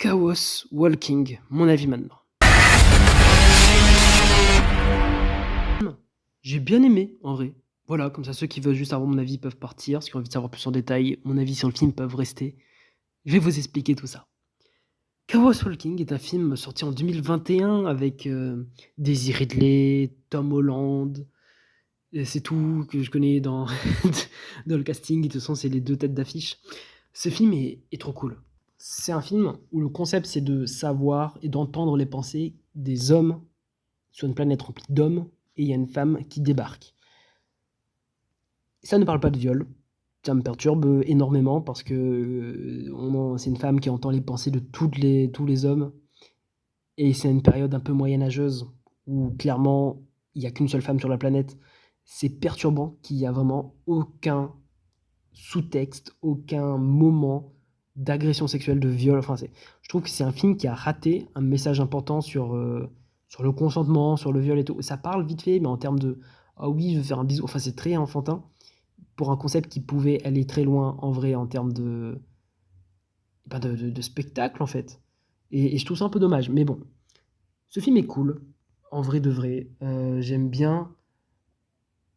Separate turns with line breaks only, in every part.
Chaos Walking, mon avis maintenant. J'ai bien aimé, en vrai. Voilà, comme ça, ceux qui veulent juste avoir mon avis peuvent partir. Ceux qui ont envie de savoir plus en détail mon avis sur le film peuvent rester. Je vais vous expliquer tout ça. Chaos Walking est un film sorti en 2021 avec Daisy Ridley, Tom Holland. Et c'est tout que je connais dans, dans le casting. Et de toute façon, c'est les deux têtes d'affiche. Ce film est trop cool. C'est un film où le concept, c'est de savoir et d'entendre les pensées des hommes sur une planète remplie d'hommes, et il y a une femme qui débarque. Ça ne parle pas de viol. Ça me perturbe énormément parce que c'est une femme qui entend les pensées de tous les hommes. Et c'est une période un peu moyenâgeuse où clairement il n'y a qu'une seule femme sur la planète. C'est perturbant qu'il n'y a vraiment aucun sous-texte, aucun moment d'agression sexuelle, de viol. Enfin, je trouve que c'est un film qui a raté un message important sur le consentement, sur le viol et tout. Ça parle vite fait, mais en termes de ah oui, je veux faire un bisou. Enfin, c'est très enfantin pour un concept qui pouvait aller très loin en vrai en termes de spectacle en fait. Et je trouve ça un peu dommage. Mais bon, ce film est cool, en vrai de vrai. J'aime bien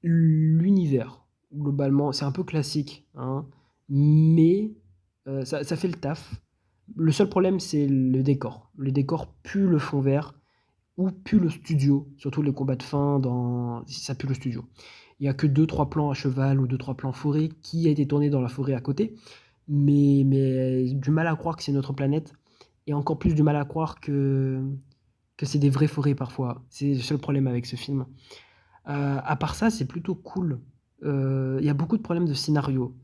l'univers. Globalement, c'est un peu classique, hein, mais ça fait le taf. Le seul problème, c'est le décor. Le décor pue le fond vert ou pue le studio, surtout les combats de fin, ça pue le studio. Il n'y a que 2-3 plans à cheval ou 2-3 plans forêt qui a été tourné dans la forêt à côté, mais du mal à croire que c'est notre planète, et encore plus du mal à croire que c'est des vraies forêts parfois. C'est le seul problème avec ce film. À part ça, c'est plutôt cool. Il y a beaucoup de problèmes de scénario,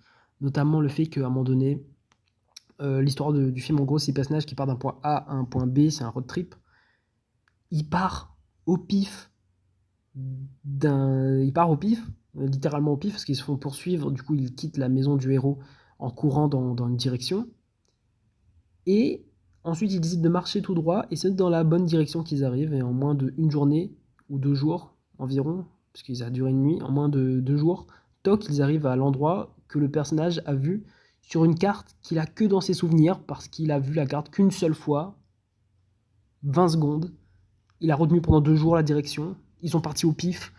notamment le fait qu'à un moment donné, l'histoire du film, en gros, c'est le personnage qui part d'un point A à un point B, c'est un road trip. Il part au pif, littéralement au pif, parce qu'ils se font poursuivre. Du coup, ils quittent la maison du héros en courant dans une direction. Et ensuite, ils décident de marcher tout droit, et c'est dans la bonne direction qu'ils arrivent. Et en moins d'une journée ou 2 jours environ, parce qu'ils ont duré une nuit, en moins de 2 jours, toc, ils arrivent à l'endroit que le personnage a vu sur une carte qu'il a que dans ses souvenirs, parce qu'il a vu la carte qu'une seule fois, 20 secondes. Il a retenu pendant 2 jours la direction. Ils sont partis au pif.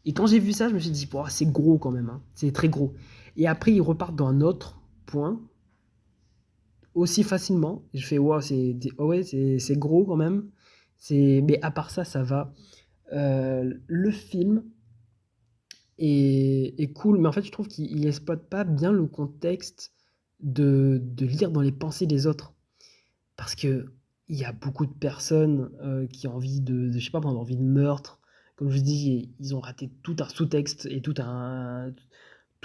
Et quand j'ai vu ça, je me suis dit, oh, c'est gros quand même, hein. C'est très gros. Et après, ils repartent dans un autre point, aussi facilement. Et je fais, wow, c'est gros quand même. Mais à part ça, ça va. Le film est cool, mais en fait, je trouve qu'il exploite pas bien le contexte de lire dans les pensées des autres. Parce que il y a beaucoup de personnes qui ont envie je sais pas, envie de meurtre. Comme je dis, ils ont raté tout un sous-texte et tout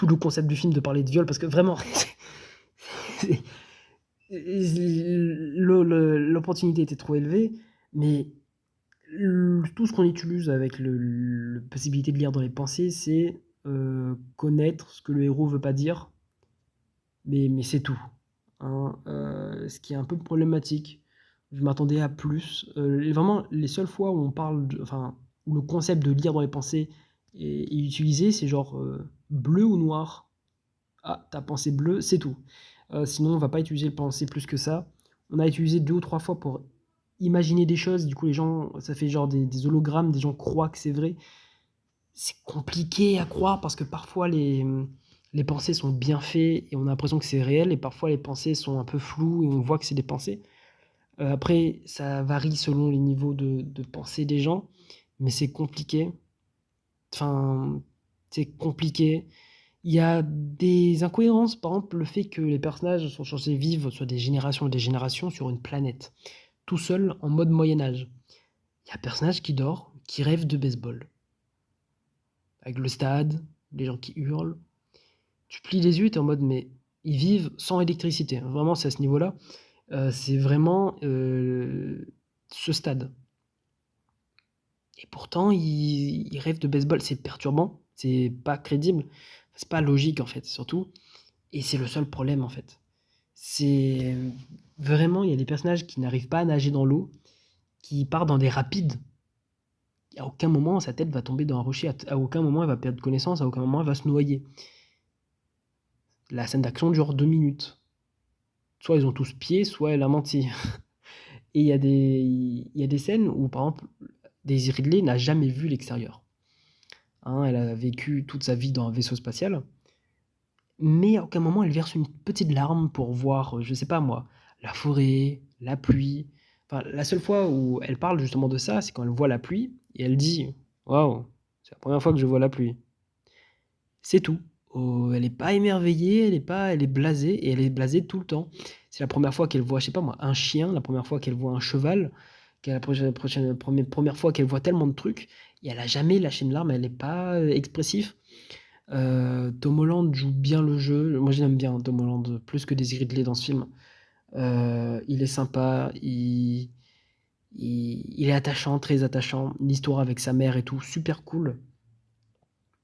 le concept du film de parler de viol, parce que vraiment, l'opportunité était trop élevée, mais tout ce qu'on utilise avec la possibilité de lire dans les pensées, c'est connaître ce que le héros veut pas dire, mais c'est tout, hein. Ce qui est un peu problématique. Je m'attendais à plus. Vraiment, les seules fois où on parle, enfin, où le concept de lire dans les pensées est utilisé, c'est genre bleu ou noir. Ah, ta pensée bleue, c'est tout. Sinon, on va pas utiliser le pensée plus que ça. On a utilisé 2 ou 3 fois pour imaginer des choses. Du coup, les gens, ça fait genre des hologrammes, des gens croient que c'est vrai. C'est compliqué à croire parce que parfois les pensées sont bien faites et on a l'impression que c'est réel, et parfois les pensées sont un peu floues et on voit que c'est des pensées. Après, ça varie selon les niveaux de pensée des gens, mais c'est compliqué. Enfin, c'est compliqué. Il y a des incohérences, par exemple le fait que les personnages sont censés vivre soit des générations et des générations sur une planète, tout seul en mode Moyen-Âge. Il y a un personnage qui dort, qui rêve de baseball. Avec le stade, les gens qui hurlent. Tu plies les yeux et t'es en mode, mais ils vivent sans électricité. Vraiment, c'est à ce niveau-là. C'est vraiment ce stade. Et pourtant, ils rêvent de baseball. C'est perturbant, c'est pas crédible, c'est pas logique en fait, surtout. Et c'est le seul problème en fait. C'est vraiment, il y a des personnages qui n'arrivent pas à nager dans l'eau, qui partent dans des rapides. À aucun moment sa tête va tomber dans un rocher, à aucun moment elle va perdre connaissance, à aucun moment elle va se noyer. La scène d'action dure 2 minutes. Soit ils ont tous pied, soit elle a menti. Et il y a des scènes où, par exemple, Daisy Ridley n'a jamais vu l'extérieur. Hein, elle a vécu toute sa vie dans un vaisseau spatial, mais à aucun moment elle verse une petite larme pour voir, je sais pas moi, la forêt, la pluie. Enfin, la seule fois où elle parle justement de ça, c'est quand elle voit la pluie et elle dit: «Waouh, c'est la première fois que je vois la pluie». C'est tout. Oh, elle est pas émerveillée, elle est blasée et elle est blasée tout le temps. C'est la première fois qu'elle voit, je sais pas moi, un chien, la première fois qu'elle voit un cheval, qu'elle la première fois qu'elle voit tellement de trucs et elle a jamais lâché une larme, elle est pas, expressif. Tom Holland joue bien le jeu. Moi, je l'aime bien Tom Holland, plus que Daisy Ridley dans ce film. Il est sympa, il est attachant, très attachant. L'histoire avec sa mère et tout, super cool.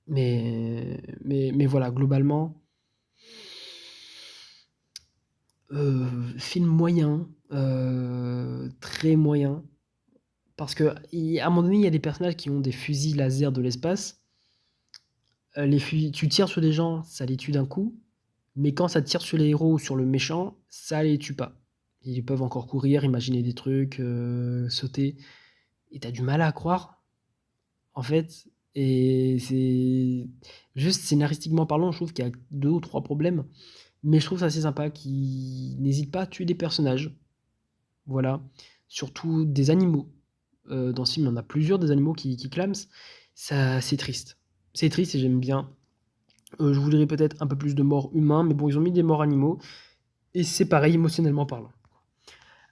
Mais voilà, globalement, film moyen, très moyen. Parce que, à un moment donné, il y a des personnages qui ont des fusils laser de l'espace. Tu tires sur des gens, ça les tue d'un coup. Mais quand ça tire sur les héros ou sur le méchant, ça les tue pas. Ils peuvent encore courir, imaginer des trucs, sauter. Et t'as du mal à croire, en fait. Et c'est juste scénaristiquement parlant, je trouve qu'il y a 2 ou 3 problèmes. Mais je trouve ça assez sympa qu'ils n'hésitent pas à tuer des personnages. Voilà. Surtout des animaux. Dans ce film, il y en a plusieurs des animaux qui clament. Ça, c'est triste. C'est triste et j'aime bien. Je voudrais peut-être un peu plus de morts humains, mais bon, ils ont mis des morts animaux. Et c'est pareil émotionnellement parlant.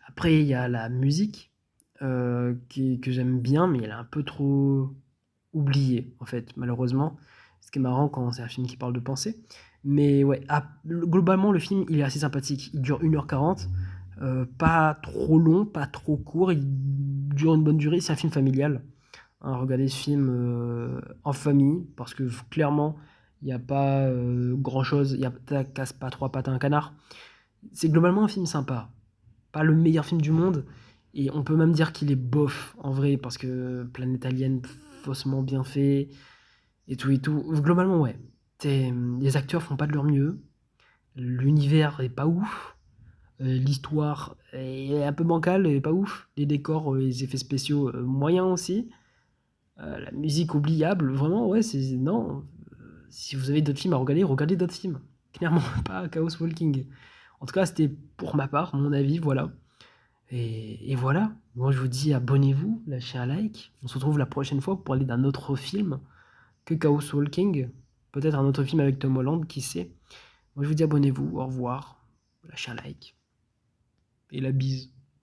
Après, il y a la musique que j'aime bien, mais elle est un peu trop oubliée, en fait, malheureusement. Ce qui est marrant quand c'est un film qui parle de pensée. Mais ouais, globalement, le film, il est assez sympathique. Il dure 1h40, pas trop long, pas trop court. Il dure une bonne durée. C'est un film familial. Hein, regardez ce film en famille, parce que clairement, il n'y a pas grand-chose. Il y a casse pas trois pattes à un canard. C'est globalement un film sympa. Pas le meilleur film du monde. Et on peut même dire qu'il est bof, en vrai, parce que Planète Alien, faussement bien fait, et tout et tout. Globalement, ouais. Les acteurs font pas de leur mieux. L'univers est pas ouf. L'histoire est un peu bancale et pas ouf. Les décors, les effets spéciaux, moyens aussi. La musique oubliable. Vraiment, ouais, c'est... Non. Si vous avez d'autres films à regarder, regardez d'autres films. Clairement, pas Chaos Walking. En tout cas, c'était pour ma part, mon avis, voilà. Et voilà, moi je vous dis abonnez-vous, lâchez un like. On se retrouve la prochaine fois pour parler d'un autre film que Chaos Walking. Peut-être un autre film avec Tom Holland, qui sait. Moi je vous dis abonnez-vous, au revoir, lâchez un like. Et la bise.